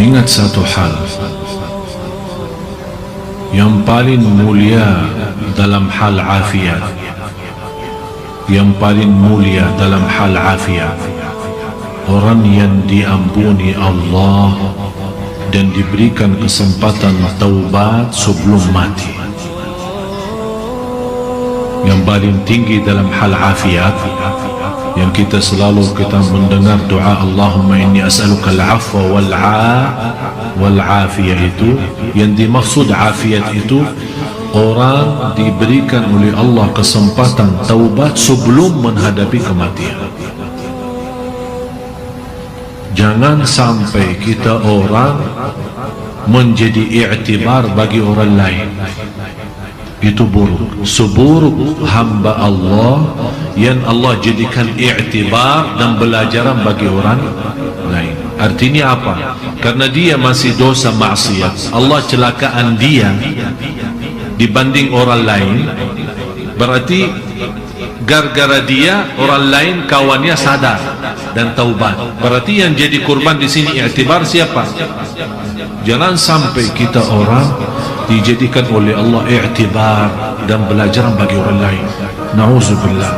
Ingat satu hal, yang paling mulia dalam hal afiat, yang paling mulia dalam hal afiat, orang yang diampuni Allah dan diberikan kesempatan taubat sebelum mati. Yang paling tinggi dalam hal afiat, yang kita selalu mendengar doa Allahumma inni as'aluka al-afwa wal-afiyah, itu yang dimaksud afiat itu orang diberikan oleh Allah kesempatan taubat sebelum menghadapi kematian. Jangan sampai kita orang menjadi i'tibar bagi orang lain. Itu buruk. Seburuk hamba Allah yang Allah jadikan i'tibar dan belajaran bagi orang lain. Artinya apa? Karena dia masih dosa maksiat, Allah celakaan dia dibanding orang lain. Berarti gara-gara dia orang lain kawannya sadar dan taubat. Berarti yang jadi kurban di sini i'tibar siapa? Jangan sampai kita orang dijadikan oleh Allah i'tibar dan belajaran bagi orang lain. Na'udzubillah.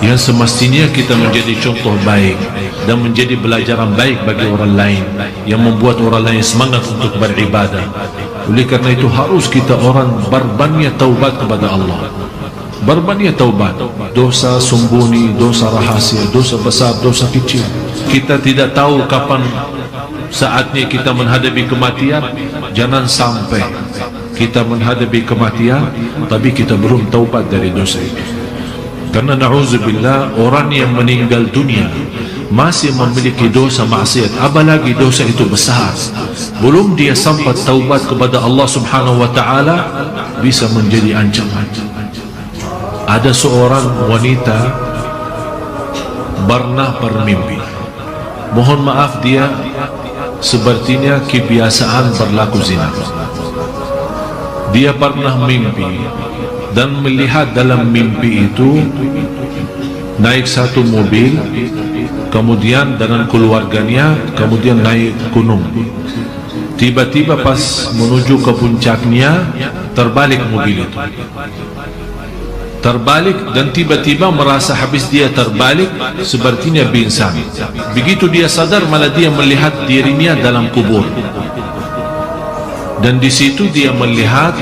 Yang semestinya kita menjadi contoh baik dan menjadi belajaran baik bagi orang lain, yang membuat orang lain semangat untuk beribadah. Oleh kerana itu harus kita orang berbanyak taubat kepada Allah. Berbanyak taubat. Dosa sembunyi, dosa rahasia, dosa besar, dosa kecil. Kita tidak tahu kapan saatnya kita menghadapi kematian. Jangan sampai kita menghadapi kematian tapi kita belum taubat dari dosa itu. Karena na'udzubillah, orang yang meninggal dunia masih memiliki dosa maksiat, apalagi dosa itu besar, belum dia sempat taubat kepada Allah subhanahu wa ta'ala, bisa menjadi ancaman. Ada seorang wanita pernah bermimpi, mohon maaf, dia sepertinya kebiasaan berlaku zina. Dia pernah mimpi dan melihat dalam mimpi itu naik satu mobil, kemudian dengan keluarganya, kemudian naik gunung. Tiba-tiba pas menuju ke puncaknya, terbalik mobil itu. Terbalik dan tiba-tiba merasa habis dia terbalik, sepertinya pingsan. Begitu dia sadar, malah dia melihat dirinya dalam kubur. Dan di situ dia melihat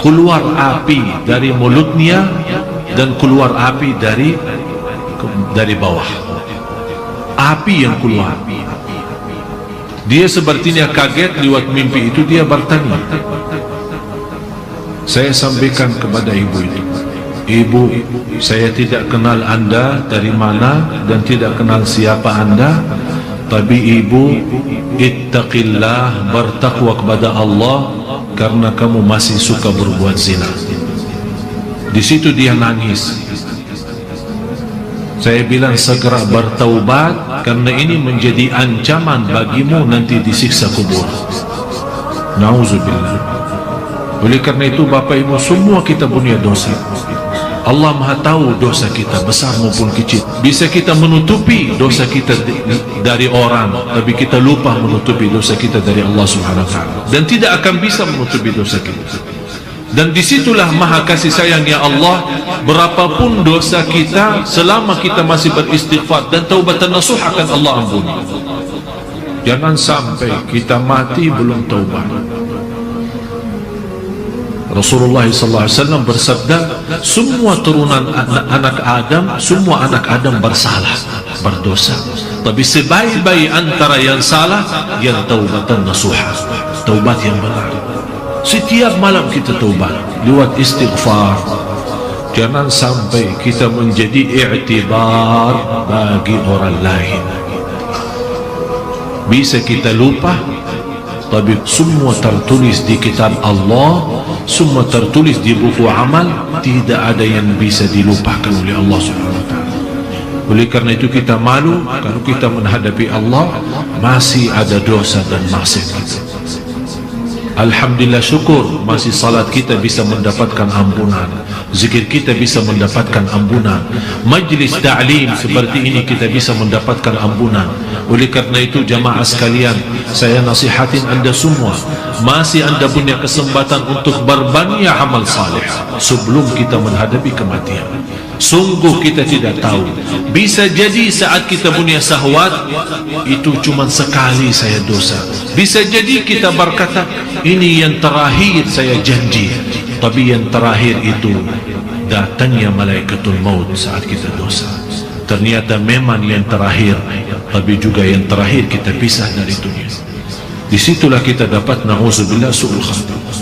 keluar api dari mulutnya dan keluar api dari bawah. Api yang keluar. Dia sepertinya kaget lewat mimpi itu. Dia bertanya, saya sampaikan kepada ibu itu, ibu, saya tidak kenal anda dari mana dan tidak kenal siapa anda, tapi ibu, ittaqillah, bertakwa kepada Allah, karena kamu masih suka berbuat zina. Di situ dia nangis. Saya bilang segera bertaubat, karena ini menjadi ancaman bagimu nanti disiksa kubur. Na'udzubillah. Oleh karena itu Bapak Ibu, semua kita punya dosa. Allah Maha tahu dosa kita besar maupun kecil. Bisa kita menutupi dosa kita dari orang, tapi kita lupa menutupi dosa kita dari Allah Subhanahu wa ta'ala, dan tidak akan bisa menutupi dosa kita. Dan disitulah maha kasih sayangnya Allah. Berapapun dosa kita, selama kita masih beristighfar dan taubat dan nasuh, akan Allah ampuni. Jangan sampai kita mati belum taubat. Rasulullah SAW bersabda, semua turunan anak Adam, semua anak Adam bersalah, berdosa, tapi sebaik-baik antara yang salah, yang taubatan nasuha, taubat yang benar. Setiap malam kita taubat lewat istighfar. Jangan sampai kita menjadi i'tibar bagi orang lain. Bisa kita lupa, tapi semua tertulis di kitab Allah, semua tertulis di buku amal. Tidak ada yang bisa dilupakan oleh Allah Subhanahu wa ta'ala. Oleh karena itu kita malu kalau kita menghadapi Allah masih ada dosa dan maksiat kita. Alhamdulillah, syukur masih salat kita bisa mendapatkan ampunan, Zikir kita bisa mendapatkan ampunan. Majlis ta'lim seperti ini kita bisa mendapatkan ampunan. Oleh karena itu jamaah sekalian, saya nasihatin anda semua, masih anda punya kesempatan untuk berbanyak amal saleh sebelum kita menghadapi kematian. Sungguh kita tidak tahu, bisa jadi saat kita punya syahwat itu cuma sekali saya dosa, bisa jadi kita berkata ini yang terakhir saya janji, tapi yang terakhir itu datangnya malaikatul maut saat kita dosa. Ternyata memang yang terakhir, tapi juga yang terakhir kita pisah dari dunia. Disitulah kita dapat na'udzubillah su'ul khatimah.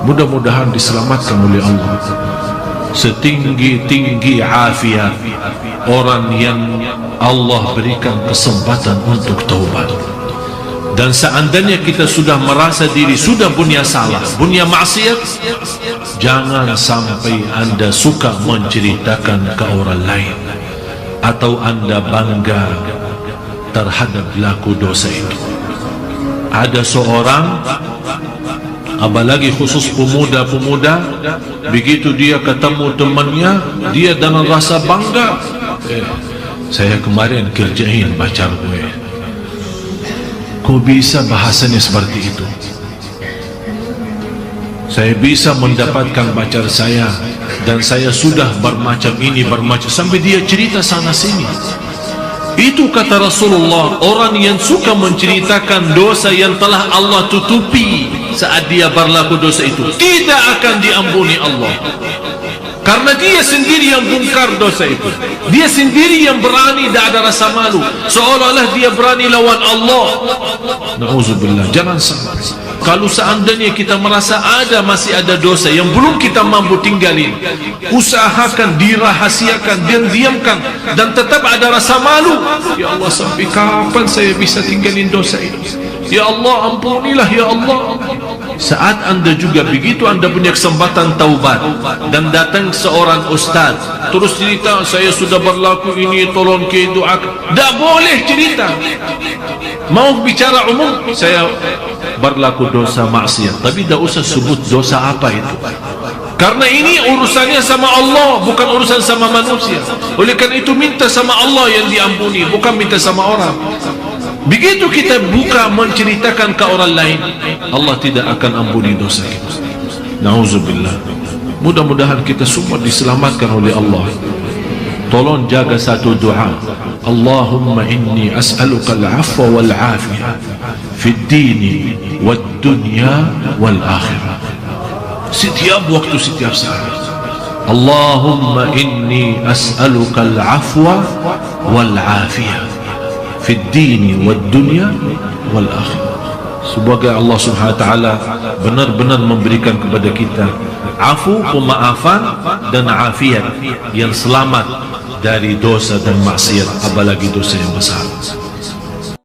Mudah-mudahan diselamatkan oleh Allah. Setinggi-tinggi afiat orang yang Allah berikan kesempatan untuk taubat. Dan seandainya kita sudah merasa diri sudah punya salah, punya maksiat, jangan sampai anda suka menceritakan ke orang lain atau anda bangga terhadap pelaku dosa itu. Ada seorang, apalagi khusus pemuda-pemuda, begitu dia ketemu temannya, dia dengan rasa bangga, saya kemarin kerjain pacar gue. Kok bisa bahasanya seperti itu? Saya bisa mendapatkan pacar saya, dan saya sudah bermacam ini, bermacam, sampai dia cerita sana sini. Itu kata Rasulullah, orang yang suka menceritakan dosa yang telah Allah tutupi saat dia berlaku dosa itu tidak akan diampuni Allah, karena dia sendiri yang bongkar dosa itu. Dia sendiri yang berani, tidak ada rasa malu, seolah-olah dia berani lawan Allah. Na'udzubillah. Jangan sampai. Kalau seandainya kita merasa masih ada dosa yang belum kita mampu tinggalin, usahakan dirahasiakan dan diamkan, dan tetap ada rasa malu. Ya Allah, sampai kapan saya bisa tinggalin dosa ini? Ya Allah, ampunilah ya Allah. Saat anda juga begitu, anda punya kesempatan taubat dan datang seorang ustaz terus cerita, saya sudah berlaku ini, tolong ke doakan. Tak boleh cerita. Mau bicara umum, saya berlaku dosa maksiat, tapi tak usah sebut dosa apa itu, karena ini urusannya sama Allah, bukan urusan sama manusia. Oleh karena itu minta sama Allah yang diampuni, bukan minta sama orang. Begitu kita buka menceritakan ke orang lain, Allah tidak akan ampuni dosa kita. Na'udzubillah. Mudah-mudahan kita semua diselamatkan oleh Allah. Tolong jaga satu doa, Allahumma inni as'aluka al-afwa wal-afiyah fi ad-dini wad-dunya wal-akhirah. Setiap waktu, setiap saat, Allahumma inni as'aluka al-afwa wal-afiyah fi ad-dini wad-dunya wal-akhirah. Semoga Allah Subhanahu wa taala benar-benar memberikan kepada kita afu, pemaafan dan afiat, yang selamat dari dosa dan maksiat, apalagi dosa yang besar.